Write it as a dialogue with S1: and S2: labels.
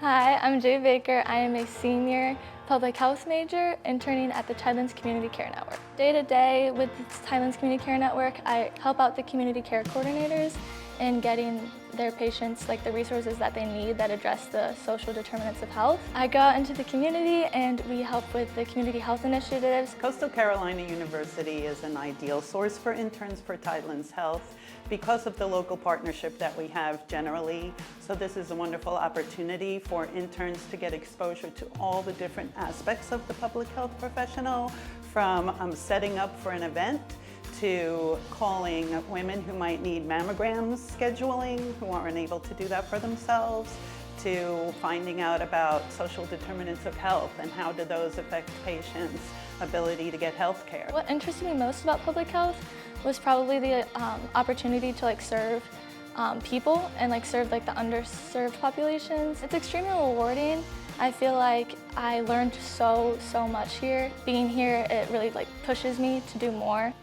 S1: Hi, I'm Jade Baker. I am a senior public health major interning at the Tidelands Community Care Network. Day to day with the Tidelands Community Care Network, I help out the community care coordinators in getting their patients the resources that they need that address the social determinants of health. I go out into the community and we help with the community health initiatives.
S2: Coastal Carolina University is an ideal source for interns for Tidelands Health because of the local partnership that we have generally. So this is a wonderful opportunity for interns to get exposure to all the different aspects of the public health professional, from setting up for an event to calling women who might need mammograms scheduling, who aren't able to do that for themselves, to finding out about social determinants of health and how do those affect patients' ability to get health care.
S1: What interested me most about public health was probably the opportunity to serve people and serve the underserved populations. It's extremely rewarding. I feel like I learned so much here. Being here, it really pushes me to do more.